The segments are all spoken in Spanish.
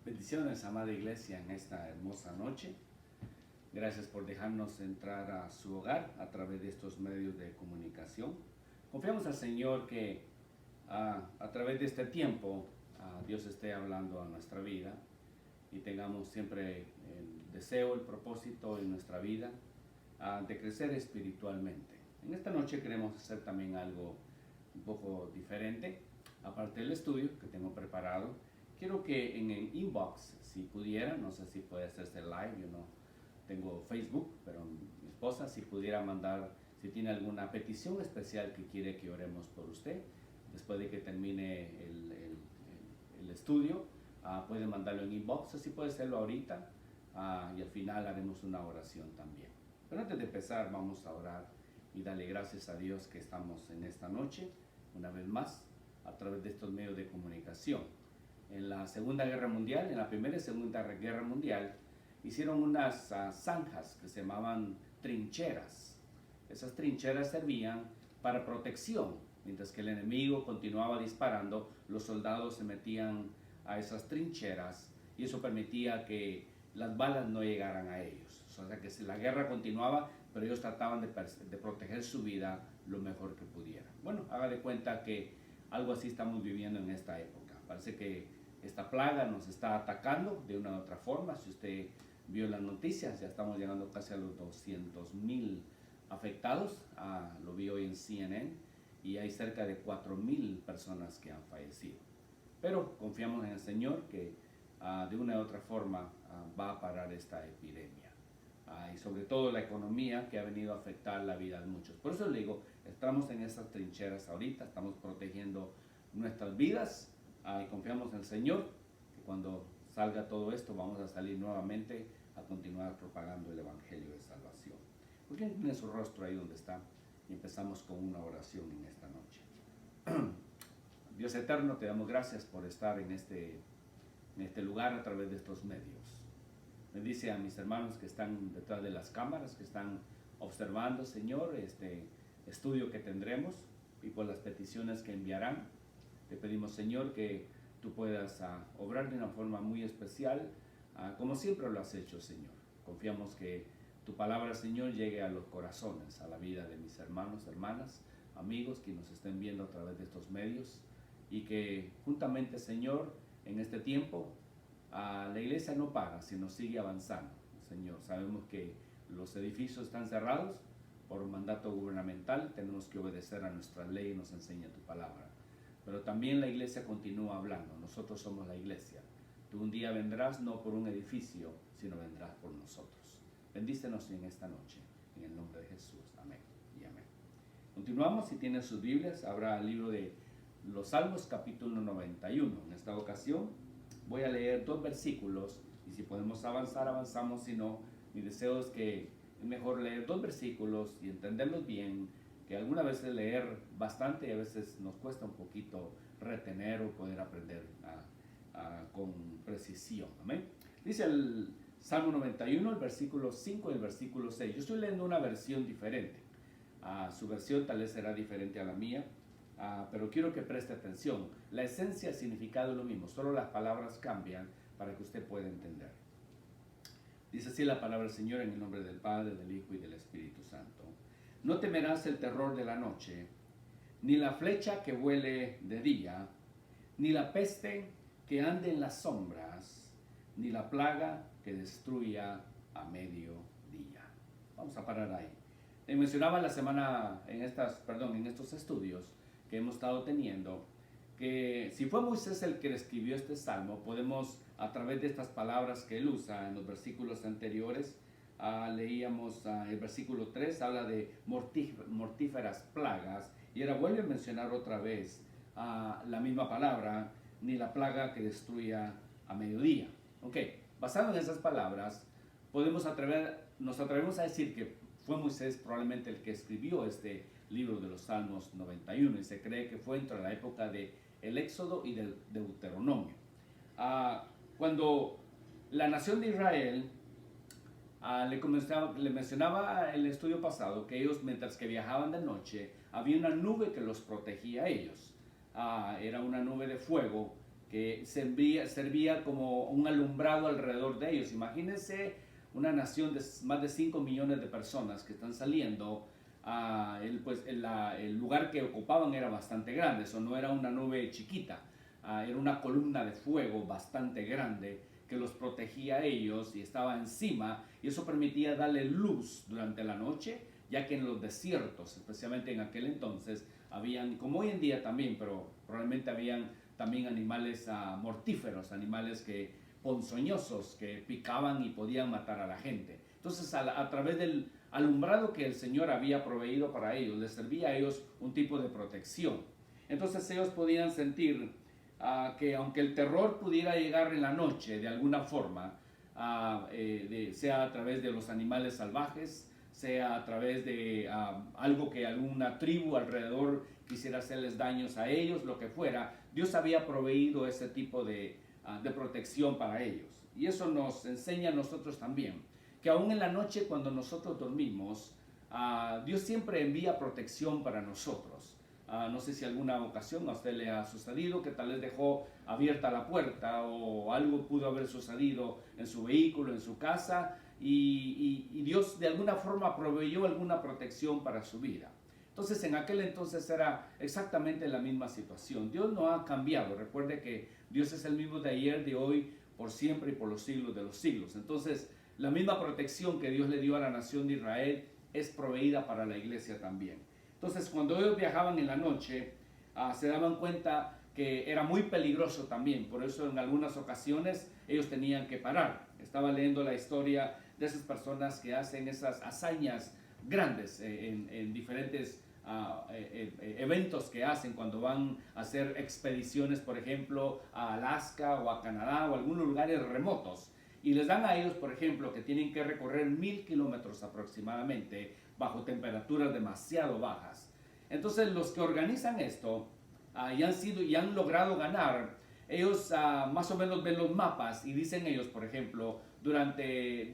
Bendiciones, amada iglesia, en esta hermosa noche. Gracias por dejarnos entrar a su hogar a través de estos medios de comunicación. Confiamos al Señor que a través de este tiempo Dios esté hablando a nuestra vida y tengamos siempre el deseo, el propósito en nuestra vida de crecer espiritualmente. En esta noche queremos hacer también algo un poco diferente. Aparte del estudio que tengo preparado, quiero que en el inbox, si pudiera, no sé si puede hacerse live, yo no tengo Facebook, pero mi esposa, si pudiera mandar, si tiene alguna petición especial que quiere que oremos por usted, después de que termine el estudio, puede mandarlo en inbox, así puede hacerlo ahorita, y al final haremos una oración también. Pero antes de empezar, vamos a orar y darle gracias a Dios que estamos en esta noche, una vez más, a través de estos medios de comunicación. En la Segunda Guerra Mundial, en la Primera y Segunda Guerra Mundial, hicieron unas zanjas que se llamaban trincheras. Esas trincheras servían para protección. Mientras que el enemigo continuaba disparando, los soldados se metían a esas trincheras y eso permitía que las balas no llegaran a ellos. O sea que si la guerra continuaba, pero ellos trataban de proteger su vida lo mejor que pudieran. Bueno, haga de cuenta que algo así estamos viviendo en esta época. Parece que esta plaga nos está atacando de una u otra forma. Si usted vio las noticias, ya estamos llegando casi a los 200,000 afectados. Lo vi hoy en CNN y hay cerca de 4,000 personas que han fallecido. Pero confiamos en el Señor que de una u otra forma va a parar esta epidemia. Y sobre todo la economía que ha venido a afectar la vida de muchos. Por eso le digo, estamos en estas trincheras ahorita, estamos protegiendo nuestras vidas y confiamos en el Señor que cuando salga todo esto vamos a salir nuevamente a continuar propagando el Evangelio de Salvación. ¿Por qué no tiene su rostro ahí donde está? Y empezamos con una oración en esta noche. Dios eterno, te damos gracias por estar en este lugar a través de estos medios. Bendice a mis hermanos que están detrás de las cámaras, que están observando, Señor, este estudio que tendremos y por las peticiones que enviarán. Te pedimos, Señor, que tú puedas obrar de una forma muy especial, como siempre lo has hecho, Señor. Confiamos que tu palabra, Señor, llegue a los corazones, a la vida de mis hermanos, hermanas, amigos que nos estén viendo a través de estos medios y que juntamente, Señor, en este tiempo, la iglesia no para, sino sigue avanzando, Señor. Sabemos que los edificios están cerrados por un mandato gubernamental, tenemos que obedecer a nuestra ley y nos enseña tu palabra. Pero también la iglesia continúa hablando, nosotros somos la iglesia. Tú un día vendrás no por un edificio, sino vendrás por nosotros. Bendícenos en esta noche, en el nombre de Jesús. Amén y amén. Continuamos, si tienen sus Biblias, habrá el libro de los Salmos, capítulo 91. En esta ocasión voy a leer 2 versículos y si podemos avanzar, avanzamos. Si no, mi deseo es que es mejor leer 2 versículos y entenderlos bien, que algunas veces leer bastante y a veces nos cuesta un poquito retener o poder aprender con precisión. Amén. Dice el Salmo 91, el versículo 5 y el versículo 6. Yo estoy leyendo una versión diferente. Su versión tal vez será diferente a la mía. Pero quiero que preste atención. La esencia, el significado es lo mismo, solo las palabras cambian para que usted pueda entender. Dice así la palabra del Señor en el nombre del Padre, del Hijo y del Espíritu Santo. No temerás el terror de la noche, ni la flecha que vuele de día, ni la peste que ande en las sombras, ni la plaga que destruya a mediodía. Vamos a parar ahí. Mencionaba la semana en estos estudios que hemos estado teniendo, que si fue Moisés el que escribió este salmo, podemos a través de estas palabras que él usa en los versículos anteriores, leíamos el versículo 3, habla de mortíferas plagas, y ahora vuelve a mencionar otra vez la misma palabra, ni la plaga que destruya a mediodía. Ok, basado en esas palabras, nos atrevemos a decir que fue Moisés probablemente el que escribió este libro de los Salmos 91 y se cree que fue entre la época del Éxodo y del Deuteronomio. Cuando la nación de Israel, le mencionaba el estudio pasado que ellos mientras que viajaban de noche había una nube que los protegía a ellos. Era una nube de fuego que servía como un alumbrado alrededor de ellos. Imagínense una nación de más de 5 millones de personas que están saliendo. El lugar que ocupaban era bastante grande, eso no era una nube chiquita, era una columna de fuego bastante grande que los protegía a ellos y estaba encima, y eso permitía darle luz durante la noche, ya que en los desiertos, especialmente en aquel entonces, habían, como hoy en día también, pero probablemente habían también animales mortíferos, animales ponzoñosos que picaban y podían matar a la gente. Entonces, a través del alumbrado que el Señor había proveído para ellos, les servía a ellos un tipo de protección. Entonces ellos podían sentir que aunque el terror pudiera llegar en la noche de alguna forma, sea a través de los animales salvajes, sea a través de algo que alguna tribu alrededor quisiera hacerles daños a ellos, lo que fuera, Dios había proveído ese tipo de protección para ellos. Y eso nos enseña a nosotros también, que aún en la noche cuando nosotros dormimos, Dios siempre envía protección para nosotros. No sé si alguna ocasión a usted le ha sucedido que tal vez dejó abierta la puerta o algo pudo haber sucedido en su vehículo, en su casa, y Dios de alguna forma proveyó alguna protección para su vida. Entonces en aquel entonces era exactamente la misma situación. Dios no ha cambiado. Recuerde que Dios es el mismo de ayer, de hoy, por siempre y por los siglos de los siglos. Entonces la misma protección que Dios le dio a la nación de Israel es proveída para la iglesia también. Entonces cuando ellos viajaban en la noche, se daban cuenta que era muy peligroso también. Por eso en algunas ocasiones ellos tenían que parar. Estaba leyendo la historia de esas personas que hacen esas hazañas grandes en diferentes eventos que hacen cuando van a hacer expediciones, por ejemplo, a Alaska o a Canadá o a algunos lugares remotos. Y les dan a ellos, por ejemplo, que tienen que recorrer 1000 kilómetros aproximadamente bajo temperaturas demasiado bajas. Entonces los que organizan esto y han logrado ganar, ellos más o menos ven los mapas y dicen ellos, por ejemplo, durante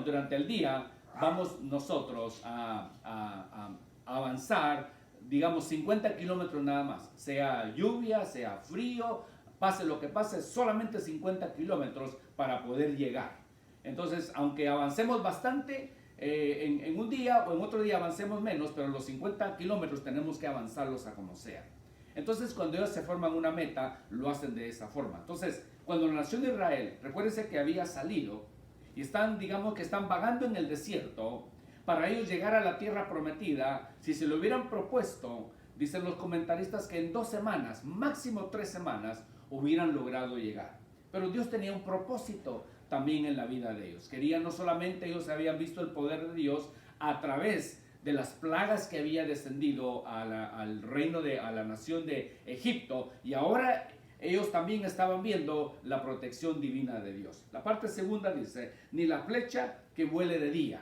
durante el día vamos nosotros a avanzar, digamos, 50 kilómetros nada más, sea lluvia, sea frío, pase lo que pase, solamente 50 kilómetros para poder llegar. Entonces, aunque avancemos bastante en un día o en otro día avancemos menos, pero los 50 kilómetros tenemos que avanzarlos a como sea. Entonces, cuando ellos se forman una meta, lo hacen de esa forma. Entonces, cuando la nación de Israel, recuérdense que había salido y digamos que están vagando en el desierto, para ellos llegar a la tierra prometida, si se lo hubieran propuesto, dicen los comentaristas que en 2 semanas, máximo 3 semanas, hubieran logrado llegar. Pero Dios tenía un propósito también en la vida de ellos. No solamente ellos habían visto el poder de Dios a través de las plagas que había descendido al reino a la nación de Egipto, y ahora ellos también estaban viendo la protección divina de Dios. La parte segunda dice, ni la flecha que vuele de día.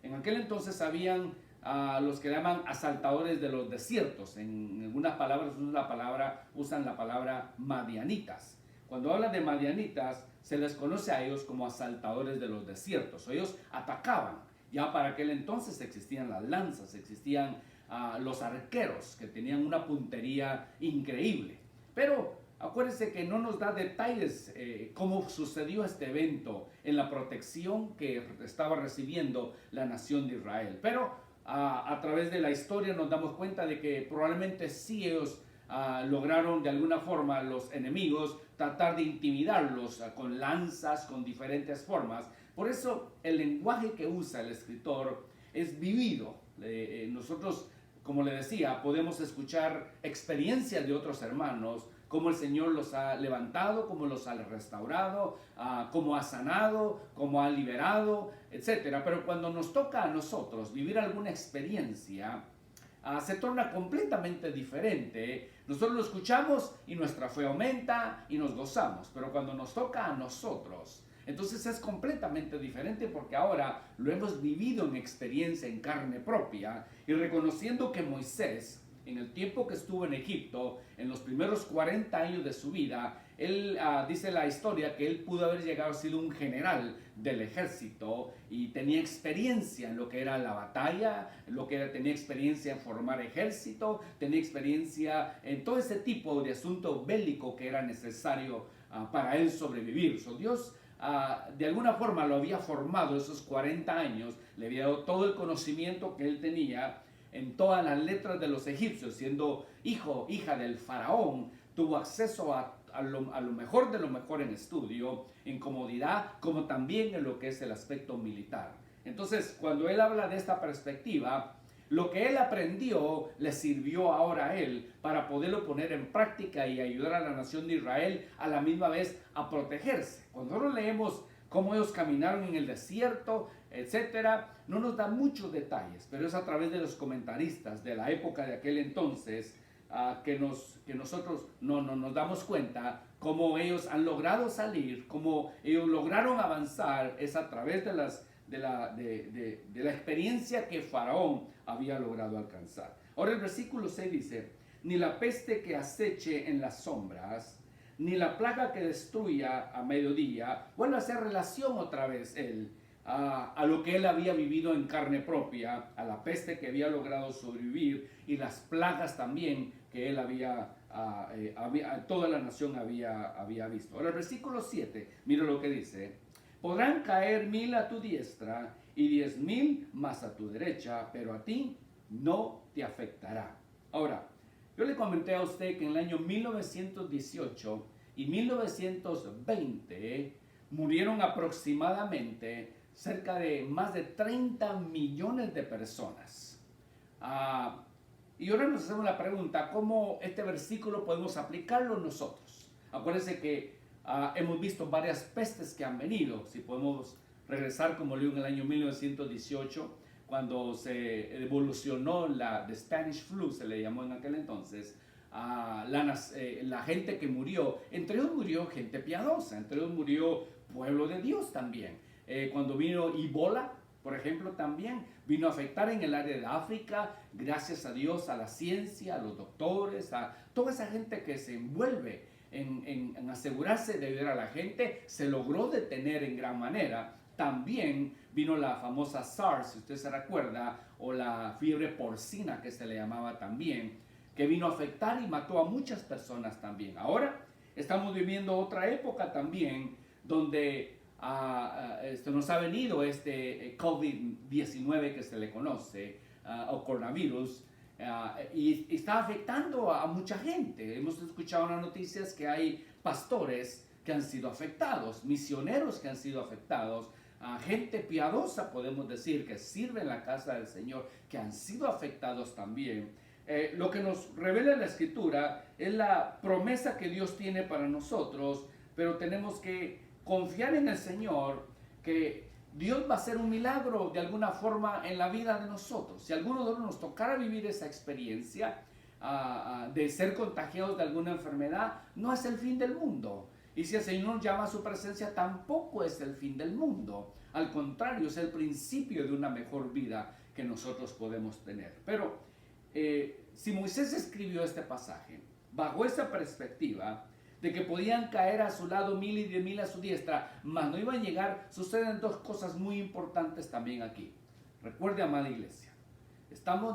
En aquel entonces habían los que llaman asaltadores de los desiertos. En algunas palabras usan la palabra madianitas. Cuando hablan de madianitas, se les conoce a ellos como asaltadores de los desiertos. Ellos atacaban. Ya para aquel entonces existían las lanzas, existían los arqueros que tenían una puntería increíble. Pero acuérdense que no nos da detalles cómo sucedió este evento en la protección que estaba recibiendo la nación de Israel. Pero a través de la historia nos damos cuenta de que probablemente sí ellos lograron de alguna forma, los enemigos, tratar de intimidarlos con lanzas, con diferentes formas. Por eso el lenguaje que usa el escritor es vivido. Nosotros, como le decía, podemos escuchar experiencias de otros hermanos, cómo el Señor los ha levantado, cómo los ha restaurado, cómo ha sanado, cómo ha liberado, etc. Pero cuando nos toca a nosotros vivir alguna experiencia, se torna completamente diferente. Nosotros lo escuchamos y nuestra fe aumenta y nos gozamos. Pero cuando nos toca a nosotros, entonces es completamente diferente, porque ahora lo hemos vivido en experiencia, en carne propia, y reconociendo que Moisés, en el tiempo que estuvo en Egipto, en los primeros 40 años de su vida, Él dice la historia que él pudo haber llegado a ser un general del ejército y tenía experiencia en lo que era la batalla, tenía experiencia en formar ejército, tenía experiencia en todo ese tipo de asunto bélico que era necesario para él sobrevivir. Dios de alguna forma lo había formado esos 40 años, le había dado todo el conocimiento que él tenía en todas las letras de los egipcios, siendo hija del faraón, tuvo acceso a lo mejor de lo mejor en estudio, en comodidad, como también en lo que es el aspecto militar. Entonces, cuando él habla de esta perspectiva, lo que él aprendió le sirvió ahora a él para poderlo poner en práctica y ayudar a la nación de Israel a la misma vez a protegerse. Cuando nosotros leemos cómo ellos caminaron en el desierto, etcétera, no nos da muchos detalles, pero es a través de los comentaristas de la época de aquel entonces que nosotros no nos damos cuenta cómo ellos han logrado salir, cómo ellos lograron avanzar, es a través de la experiencia que Faraón había logrado alcanzar. Ahora el versículo 6 dice, ni la peste que aceche en las sombras, ni la plaga que destruya a mediodía. Vuelve a hacer relación otra vez él a lo que él había vivido en carne propia, a la peste que había logrado sobrevivir y las plagas también que él toda la nación había visto. Ahora el versículo 7, mira lo que dice, podrán caer 1000 a tu diestra y 10,000 más a tu derecha, pero a ti no te afectará. Ahora, yo le comenté a usted que en el año 1918 y 1920 murieron aproximadamente cerca de más de 30 millones de personas. Y ahora nos hacemos la pregunta, ¿cómo este versículo podemos aplicarlo nosotros? Acuérdense que hemos visto varias pestes que han venido. Si podemos regresar, como leo en el año 1918, cuando se evolucionó the Spanish Flu, se le llamó en aquel entonces, la gente que murió, entre ellos murió gente piadosa, entre ellos murió pueblo de Dios también. Cuando vino Ebola, por ejemplo, también vino a afectar en el área de África, gracias a Dios, a la ciencia, a los doctores, a toda esa gente que se envuelve en asegurarse de ayudar a la gente, se logró detener en gran manera. También vino la famosa SARS, si usted se recuerda, o la fiebre porcina que se le llamaba también, que vino a afectar y mató a muchas personas también. Ahora estamos viviendo otra época también donde nos ha venido este COVID-19 que se le conoce, o coronavirus, y está afectando a mucha gente. Hemos escuchado en las noticias que hay pastores que han sido afectados, misioneros que han sido afectados, gente piadosa, podemos decir, que sirve en la casa del Señor, que han sido afectados también. Lo que nos revela la Escritura es la promesa que Dios tiene para nosotros, pero tenemos que confiar en el Señor, que Dios va a hacer un milagro de alguna forma en la vida de nosotros. Si a alguno de nosotros nos tocara vivir esa experiencia de ser contagiados de alguna enfermedad, no es el fin del mundo. Y si el Señor nos llama a su presencia, tampoco es el fin del mundo. Al contrario, es el principio de una mejor vida que nosotros podemos tener. Pero si Moisés escribió este pasaje bajo esa perspectiva de que podían caer a su lado 1000 y 10,000 a su diestra, mas no iban a llegar, suceden dos cosas muy importantes también aquí. Recuerde, amada iglesia,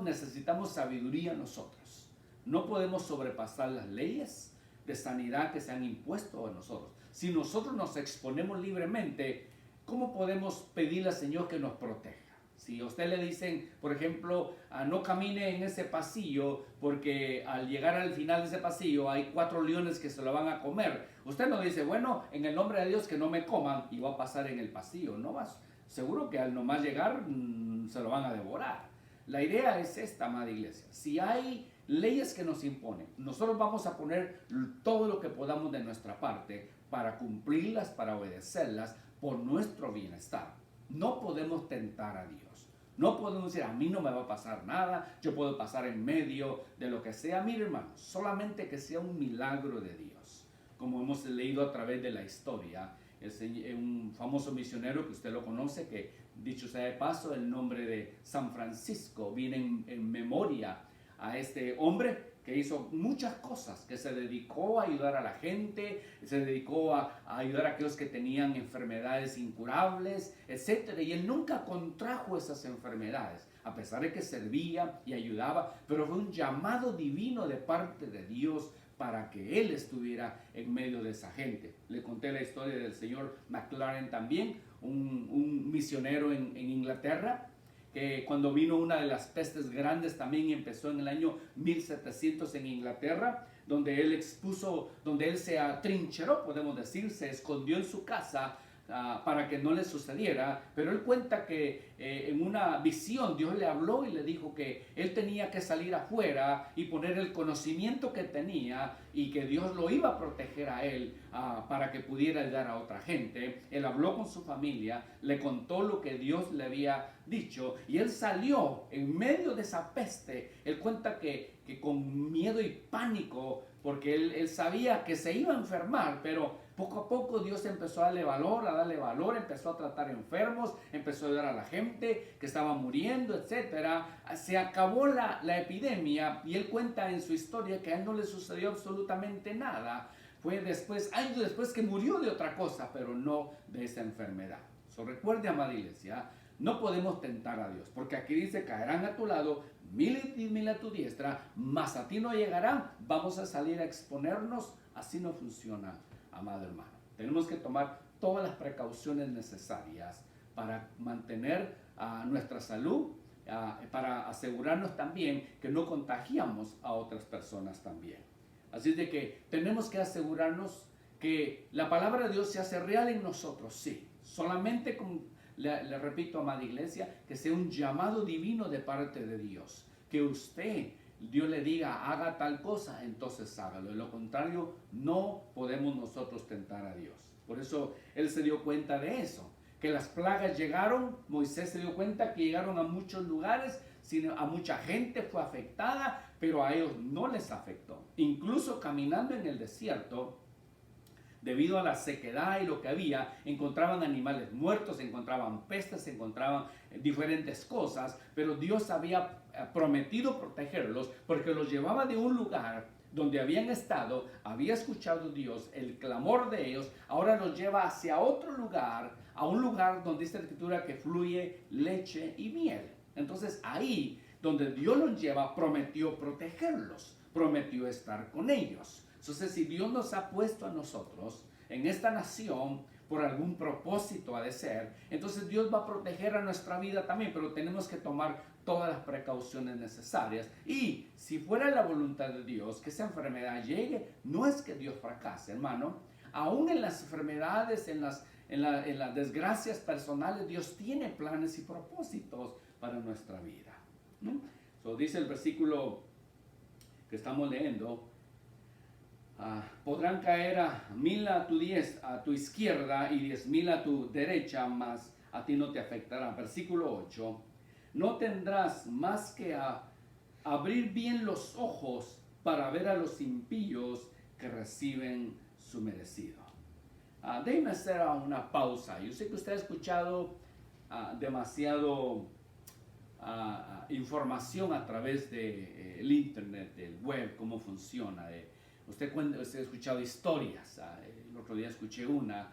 necesitamos sabiduría nosotros. No podemos sobrepasar las leyes de sanidad que se han impuesto a nosotros. Si nosotros nos exponemos libremente, ¿cómo podemos pedirle al Señor que nos proteja? Si a usted le dicen, por ejemplo, no camine en ese pasillo porque al llegar al final de ese pasillo hay 4 leones que se lo van a comer. Usted no dice, bueno, en el nombre de Dios que no me coman, y va a pasar en el pasillo. No vas, seguro que al nomás llegar se lo van a devorar. La idea es esta, amada iglesia. Si hay leyes que nos imponen, nosotros vamos a poner todo lo que podamos de nuestra parte para cumplirlas, para obedecerlas por nuestro bienestar. No podemos tentar a Dios. No podemos decir, a mí no me va a pasar nada, yo puedo pasar en medio de lo que sea. Mire, hermanos, solamente que sea un milagro de Dios. Como hemos leído a través de la historia, un famoso misionero que usted lo conoce, que dicho sea de paso, el nombre de San Francisco viene en memoria a este hombre que hizo muchas cosas, que se dedicó a ayudar a la gente, se dedicó a ayudar a aquellos que tenían enfermedades incurables, etc. Y él nunca contrajo esas enfermedades, a pesar de que servía y ayudaba, pero fue un llamado divino de parte de Dios para que él estuviera en medio de esa gente. Le conté la historia del señor McLaren también, un misionero en Inglaterra, que cuando vino una de las pestes grandes también empezó en el año 1700 en Inglaterra, donde él se atrincheró, podemos decir, se escondió en su casa para que no le sucediera, pero él cuenta que en una visión Dios le habló y le dijo que él tenía que salir afuera y poner el conocimiento que tenía y que Dios lo iba a proteger a él para que pudiera ayudar a otra gente. Él habló con su familia, le contó lo que Dios le había dicho y él salió en medio de esa peste. Él cuenta que con miedo y pánico, porque él sabía que se iba a enfermar, pero poco a poco Dios empezó a darle valor, empezó a tratar enfermos, empezó a ayudar a la gente que estaba muriendo, etc. Se acabó la epidemia y él cuenta en su historia que a él no le sucedió absolutamente nada. Fue años después que murió de otra cosa, pero no de esa enfermedad. Recuerde, amada iglesia, no podemos tentar a Dios, porque aquí dice, caerán a tu lado 1000 y 1000 a tu diestra, mas a ti no llegarán. Vamos a salir a exponernos. Así no funciona, amado hermano. Tenemos que tomar todas las precauciones necesarias para mantener nuestra salud, para asegurarnos también que no contagiamos a otras personas también. Así de que tenemos que asegurarnos que la palabra de Dios se hace real en nosotros, sí. Solamente le repito, amada iglesia, que sea un llamado divino de parte de Dios. Que Dios le diga, haga tal cosa, entonces hágalo. De lo contrario, no podemos nosotros tentar a Dios. Por eso Él se dio cuenta de eso. Que las plagas llegaron, Moisés se dio cuenta que llegaron a muchos lugares, a mucha gente fue afectada, pero a ellos no les afectó. Incluso caminando en el desierto, debido a la sequedad y lo que había, encontraban animales muertos, encontraban pestes, encontraban diferentes cosas, pero Dios había prometido protegerlos porque los llevaba de un lugar donde habían estado, había escuchado Dios el clamor de ellos, ahora los lleva hacia otro lugar, a un lugar donde dice la Escritura que fluye leche y miel. Entonces ahí donde Dios los lleva, prometió protegerlos, prometió estar con ellos. Entonces, si Dios nos ha puesto a nosotros en esta nación por algún propósito ha de ser, entonces Dios va a proteger a nuestra vida también, pero tenemos que tomar todas las precauciones necesarias. Y si fuera la voluntad de Dios que esa enfermedad llegue, no es que Dios fracase, hermano. Aún en las enfermedades, en las desgracias personales, Dios tiene planes y propósitos para nuestra vida. Dice el versículo que estamos leyendo, podrán caer 1000 a tu izquierda y 10,000 a tu derecha, mas a ti no te afectará. Versículo 8, no tendrás más que abrir bien los ojos para ver a los impíos que reciben su merecido. Déjenme hacer una pausa. Yo sé que usted ha escuchado demasiado información a través del internet, del web, cómo funciona. Usted ha escuchado historias. El otro día escuché una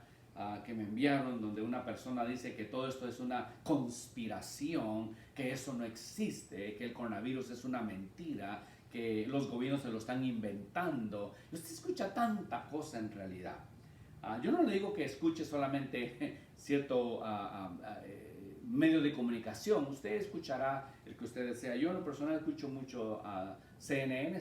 que me enviaron donde una persona dice que todo esto es una conspiración, que eso no existe, que el coronavirus es una mentira, que los gobiernos se lo están inventando. Usted escucha tanta cosa en realidad. Yo no le digo que escuche solamente cierto medio de comunicación. Usted escuchará el que usted desea. Yo en lo personal escucho mucho CNN,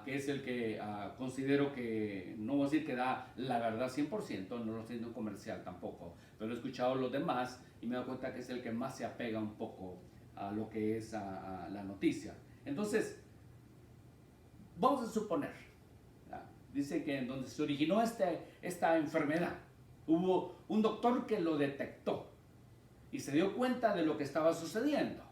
que es el que considero que, no voy a decir que da la verdad 100%, no lo estoy haciendo comercial tampoco, pero he escuchado los demás y me he dado cuenta que es el que más se apega un poco a lo que es la noticia. Entonces, vamos a suponer, dice que en donde se originó esta enfermedad, hubo un doctor que lo detectó y se dio cuenta de lo que estaba sucediendo.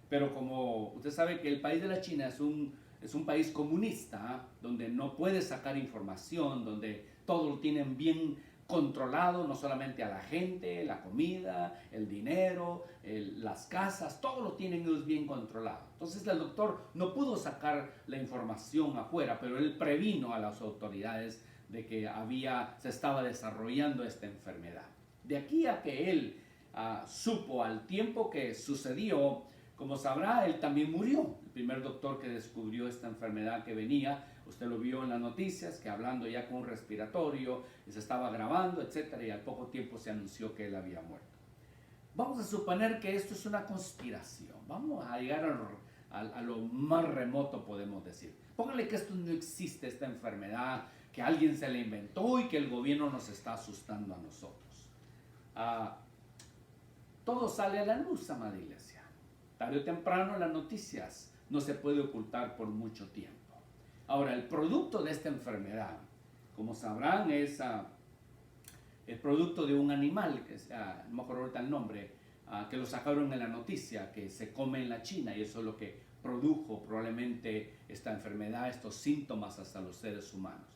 Pero como usted sabe que el país de la China es un país comunista, donde no puede sacar información, donde todo lo tienen bien controlado, no solamente a la gente, la comida, el dinero, las casas, todo lo tienen ellos bien controlado. Entonces el doctor no pudo sacar la información afuera, pero él previno a las autoridades de que se estaba desarrollando esta enfermedad. De aquí a que él supo al tiempo que sucedió, como sabrá, él también murió. El primer doctor que descubrió esta enfermedad que venía, usted lo vio en las noticias, que hablando ya con un respiratorio, se estaba grabando, etcétera, y al poco tiempo se anunció que él había muerto. Vamos a suponer que esto es una conspiración. Vamos a llegar a lo más remoto, podemos decir. Póngale que esto no existe, esta enfermedad, que alguien se la inventó y que el gobierno nos está asustando a nosotros. Todo sale a la luz, amada iglesia. Tarde o temprano las noticias no se puede ocultar por mucho tiempo. Ahora, el producto de esta enfermedad, como sabrán, es el producto de un animal, que no me acuerdo ahorita el nombre, que lo sacaron en la noticia, que se come en la China, y eso es lo que produjo probablemente esta enfermedad, estos síntomas hasta los seres humanos.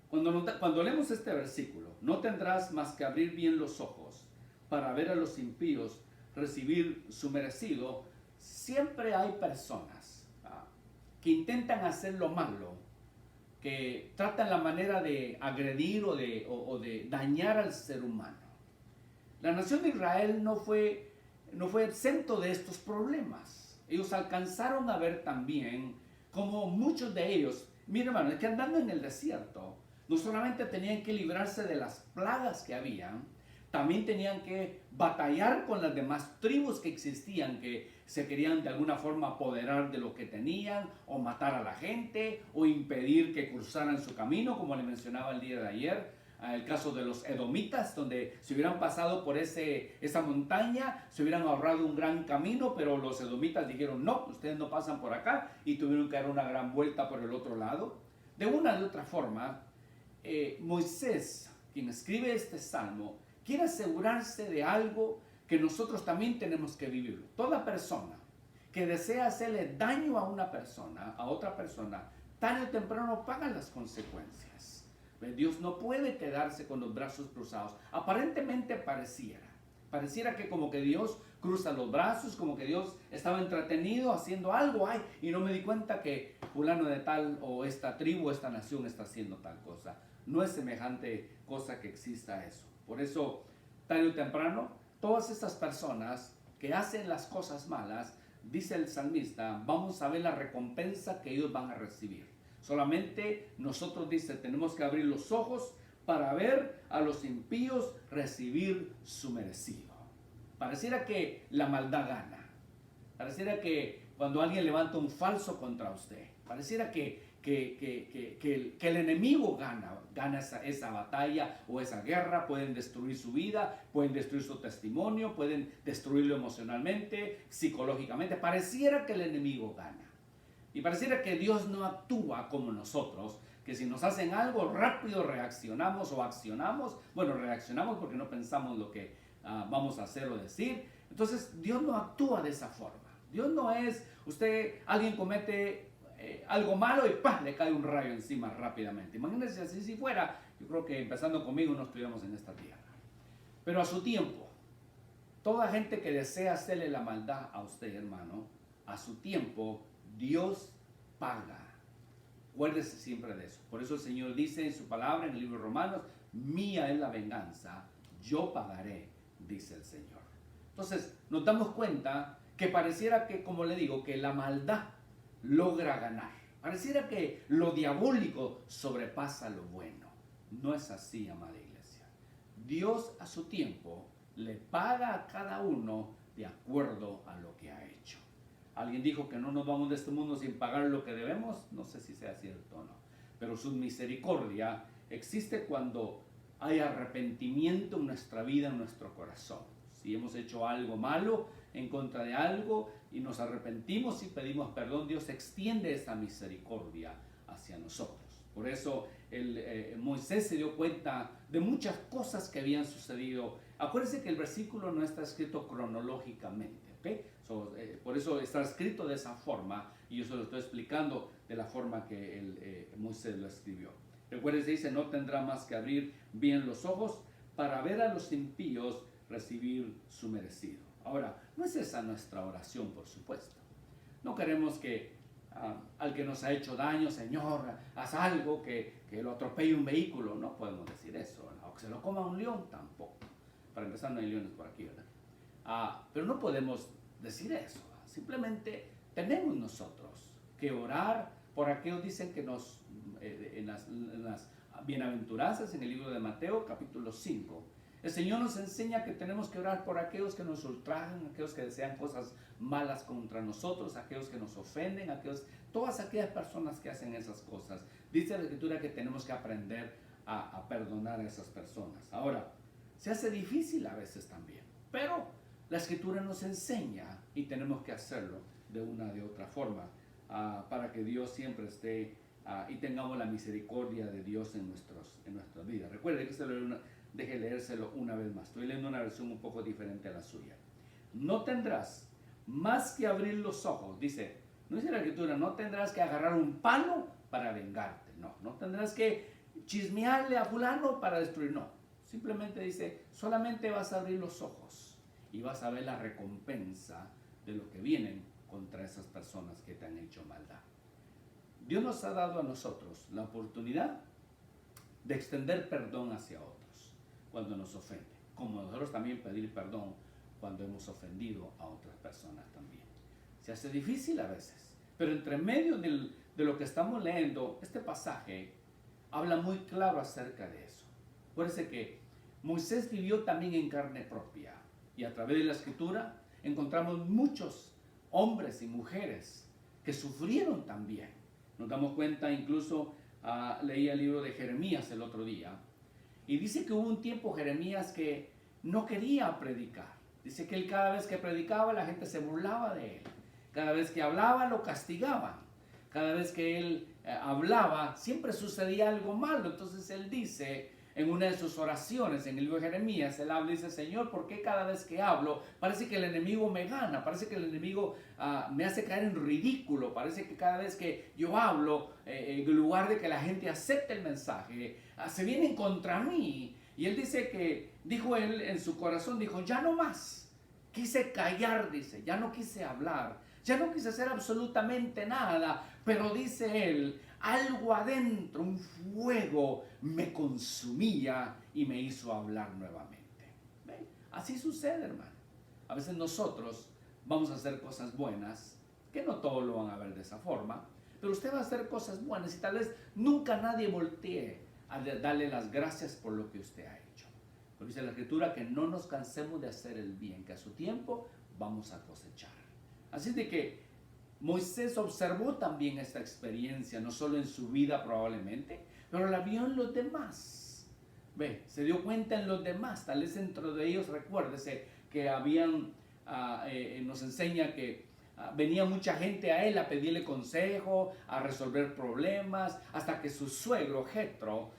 Cuando leemos este versículo, no tendrás más que abrir bien los ojos para ver a los impíos recibir su merecido. Siempre hay personas que intentan hacer lo malo, que tratan la manera de agredir o de dañar al ser humano. La nación de Israel no fue exento de estos problemas. Ellos alcanzaron a ver también como muchos de ellos, miren hermano, es que andando en el desierto, no solamente tenían que librarse de las plagas que habían, también tenían que batallar con las demás tribus que existían, que se querían de alguna forma apoderar de lo que tenían, o matar a la gente, o impedir que cruzaran su camino, como le mencionaba el día de ayer. El caso de los edomitas, donde si hubieran pasado por esa montaña, se hubieran ahorrado un gran camino, pero los edomitas dijeron, no, ustedes no pasan por acá, y tuvieron que dar una gran vuelta por el otro lado. De una u otra forma, Moisés, quien escribe este salmo, quiere asegurarse de algo que nosotros también tenemos que vivir. Toda persona que desea hacerle daño a una persona, a otra persona, tarde o temprano paga las consecuencias. Dios no puede quedarse con los brazos cruzados. Aparentemente pareciera que como que Dios cruza los brazos, como que Dios estaba entretenido haciendo algo, y no me di cuenta que fulano de tal o esta tribu, esta nación está haciendo tal cosa. No es semejante cosa que exista eso. Por eso, tarde o temprano, todas estas personas que hacen las cosas malas, dice el salmista, vamos a ver la recompensa que ellos van a recibir. Solamente nosotros, dice, tenemos que abrir los ojos para ver a los impíos recibir su merecido. Pareciera que la maldad gana. Pareciera que cuando alguien levanta un falso contra usted, pareciera que el enemigo gana esa batalla o esa guerra. Pueden destruir su vida, pueden destruir su testimonio, pueden destruirlo emocionalmente, psicológicamente. Pareciera que el enemigo gana. Y pareciera que Dios no actúa como nosotros, que si nos hacen algo rápido reaccionamos o accionamos. Bueno, reaccionamos porque no pensamos lo que vamos a hacer o decir. Entonces Dios no actúa de esa forma. Dios no es, alguien comete algo malo y ¡pah!, le cae un rayo encima rápidamente. Imagínense si fuera, yo creo que empezando conmigo no estuviéramos en esta tierra. Pero a su tiempo, toda gente que desea hacerle la maldad a usted, hermano, a su tiempo, Dios paga. Acuérdese siempre de eso. Por eso el Señor dice en su palabra, en el libro de Romanos, mía es la venganza, yo pagaré, dice el Señor. Entonces, nos damos cuenta que pareciera que, como le digo, que la maldad logra ganar. Pareciera que lo diabólico sobrepasa lo bueno. No es así, amada iglesia. Dios a su tiempo le paga a cada uno de acuerdo a lo que ha hecho. Alguien dijo que no nos vamos de este mundo sin pagar lo que debemos. No sé si sea cierto o no. Pero su misericordia existe cuando hay arrepentimiento en nuestra vida, en nuestro corazón. Si hemos hecho algo malo en contra de algo y nos arrepentimos y pedimos perdón, Dios extiende esa misericordia hacia nosotros. Por eso Moisés se dio cuenta de muchas cosas que habían sucedido. Acuérdense que el versículo no está escrito cronológicamente, ¿okay? Por eso está escrito de esa forma, y yo se lo estoy explicando de la forma que Moisés lo escribió. Recuerden, se dice, no tendrá más que abrir bien los ojos para ver a los impíos recibir su merecido. Ahora, no es esa nuestra oración, por supuesto. No queremos que al que nos ha hecho daño, Señor, haz algo, que lo atropelle un vehículo. No podemos decir eso, ¿verdad? O que se lo coma un león, tampoco. Para empezar, no hay leones por aquí, ¿verdad? Pero no podemos decir eso. Simplemente tenemos nosotros que orar por aquellos, dicen que en las bienaventuranzas, en el libro de Mateo, capítulo 5, el Señor nos enseña que tenemos que orar por aquellos que nos ultrajan, aquellos que desean cosas malas contra nosotros, aquellos que nos ofenden, todas aquellas personas que hacen esas cosas. Dice la Escritura que tenemos que aprender a perdonar a esas personas. Ahora, se hace difícil a veces también, pero la Escritura nos enseña y tenemos que hacerlo de una de otra forma para que Dios siempre esté y tengamos la misericordia de Dios en nuestras vidas. Recuerde que deje leérselo una vez más. Estoy leyendo una versión un poco diferente a la suya. No tendrás más que abrir los ojos. Dice, no dice la Escritura, no tendrás que agarrar un palo para vengarte. No tendrás que chismearle a fulano para destruir. No, simplemente dice, solamente vas a abrir los ojos y vas a ver la recompensa de lo que vienen contra esas personas que te han hecho maldad. Dios nos ha dado a nosotros la oportunidad de extender perdón hacia otros cuando nos ofenden, como nosotros también pedir perdón cuando hemos ofendido a otras personas también. Se hace difícil a veces, pero entre medio de lo que estamos leyendo, este pasaje habla muy claro acerca de eso. Acuérdense que Moisés vivió también en carne propia y a través de la Escritura encontramos muchos hombres y mujeres que sufrieron también. Nos damos cuenta, incluso leí el libro de Jeremías el otro día, y dice que hubo un tiempo Jeremías que no quería predicar. Dice que él cada vez que predicaba la gente se burlaba de él. Cada vez que hablaba lo castigaban. Cada vez que él hablaba siempre sucedía algo malo. Entonces él dice en una de sus oraciones en el libro de Jeremías, él habla y dice, Señor, ¿por qué cada vez que hablo parece que el enemigo me gana? Parece que el enemigo me hace caer en ridículo. Parece que cada vez que yo hablo, en lugar de que la gente acepte el mensaje, se vienen contra mí. Y él dice que, dijo él en su corazón, dijo, ya no más. Quise callar, dice, ya no quise hablar, ya no quise hacer absolutamente nada, pero dice él, algo adentro, un fuego me consumía y me hizo hablar nuevamente. ¿Ven? Así sucede, hermano. A veces nosotros vamos a hacer cosas buenas, que no todos lo van a ver de esa forma, pero usted va a hacer cosas buenas y tal vez nunca nadie voltee a darle las gracias por lo que usted ha hecho. Porque dice la Escritura que no nos cansemos de hacer el bien, que a su tiempo vamos a cosechar. Así de que Moisés observó también esta experiencia, no solo en su vida probablemente, pero la vio en los demás. Ve, se dio cuenta en los demás, tal vez dentro de ellos, recuérdese que nos enseña que venía mucha gente a él a pedirle consejo, a resolver problemas, hasta que su suegro, Jetro,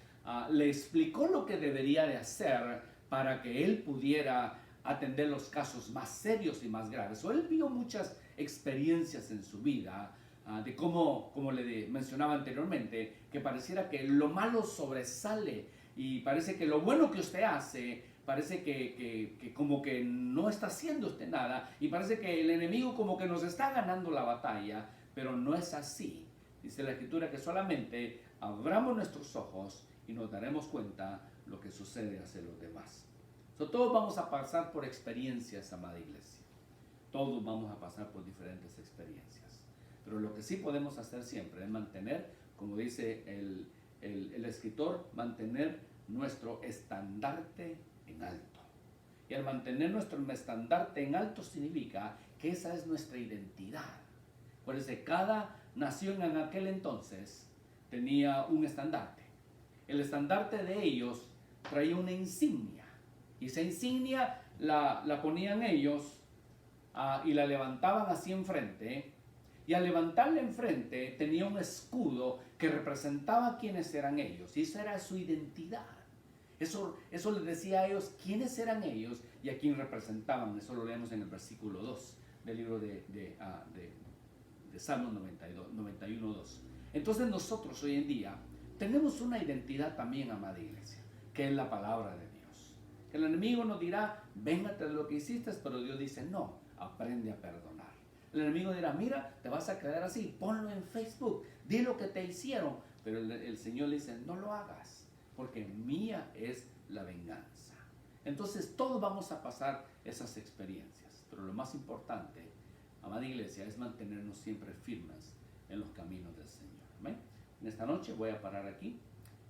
le explicó lo que debería de hacer para que él pudiera atender los casos más serios y más graves. Él vio muchas experiencias en su vida de cómo, como le mencionaba anteriormente, que pareciera que lo malo sobresale y parece que lo bueno que usted hace parece que como que no está haciendo usted nada y parece que el enemigo como que nos está ganando la batalla, pero no es así. Dice la Escritura que solamente abramos nuestros ojos y nos daremos cuenta lo que sucede hacia los demás. Todos vamos a pasar por experiencias, amada iglesia. Todos vamos a pasar por diferentes experiencias. Pero lo que sí podemos hacer siempre es mantener, como dice el escritor, mantener nuestro estandarte en alto. Y al mantener nuestro estandarte en alto significa que esa es nuestra identidad. Por eso cada nación en aquel entonces tenía un estandarte. El estandarte de ellos traía una insignia. Y esa insignia la ponían ellos y la levantaban así enfrente. Y al levantarla enfrente tenía un escudo que representaba quiénes eran ellos. Y esa era su identidad. Eso les decía a ellos quiénes eran ellos y a quién representaban. Eso lo leemos en el versículo 2 del libro de Salmos 91:2. Entonces nosotros hoy en día tenemos una identidad también, amada iglesia, que es la palabra de Dios. Que el enemigo nos dirá, véngate de lo que hiciste, pero Dios dice, no, aprende a perdonar. El enemigo dirá, mira, te vas a quedar así, ponlo en Facebook, di lo que te hicieron. Pero el Señor le dice, no lo hagas, porque mía es la venganza. Entonces todos vamos a pasar esas experiencias, pero lo más importante, amada iglesia, es mantenernos siempre firmes en los caminos del Señor. ¿Amén? En esta noche voy a parar aquí,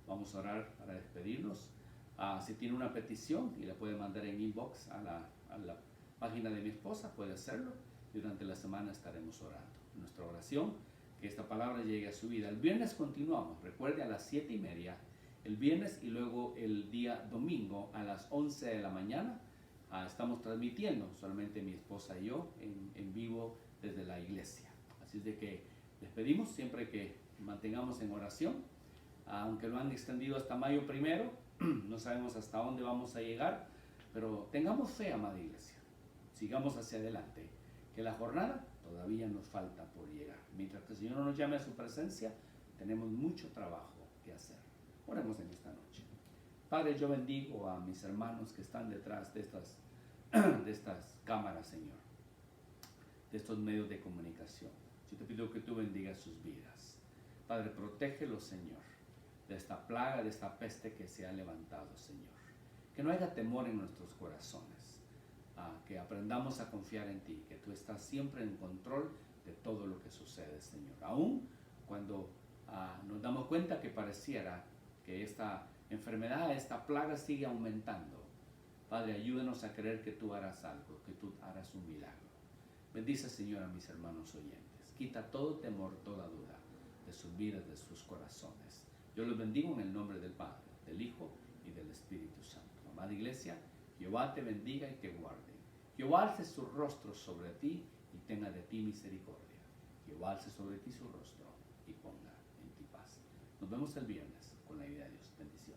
vamos a orar para despedirnos. Si tiene una petición y la puede mandar en inbox a la página de mi esposa, puede hacerlo. Durante la semana estaremos orando. Nuestra oración, que esta palabra llegue a su vida. El viernes continuamos, recuerde, a las 7:30, el viernes, y luego el día domingo a las 11 de la mañana. Estamos transmitiendo, solamente mi esposa y yo, en vivo desde la iglesia. Así es de que les pedimos siempre que mantengamos en oración, aunque lo han extendido hasta mayo 1, no sabemos hasta dónde vamos a llegar, pero tengamos fe, amada iglesia, sigamos hacia adelante, que la jornada todavía nos falta por llegar. Mientras que el Señor no nos llame a su presencia, tenemos mucho trabajo que hacer. Oremos en esta noche. Padre, yo bendigo a mis hermanos que están detrás de estas cámaras, Señor, de estos medios de comunicación. Yo te pido que tú bendigas sus vidas. Padre, protégelos, Señor, de esta plaga, de esta peste que se ha levantado, Señor. Que no haya temor en nuestros corazones, que aprendamos a confiar en ti, que tú estás siempre en control de todo lo que sucede, Señor. Aún cuando nos damos cuenta que pareciera que esta enfermedad, esta plaga sigue aumentando. Padre, ayúdanos a creer que tú harás algo, que tú harás un milagro. Bendice, Señor, a mis hermanos oyentes. Quita todo temor, toda duda de sus vidas, de sus corazones. Yo los bendigo en el nombre del Padre, del Hijo y del Espíritu Santo. Amada iglesia, Jehová te bendiga y te guarde. Jehová alce su rostro sobre ti y tenga de ti misericordia. Jehová alce sobre ti su rostro y ponga en ti paz. Nos vemos el viernes con la ayuda de Dios. Bendiciones.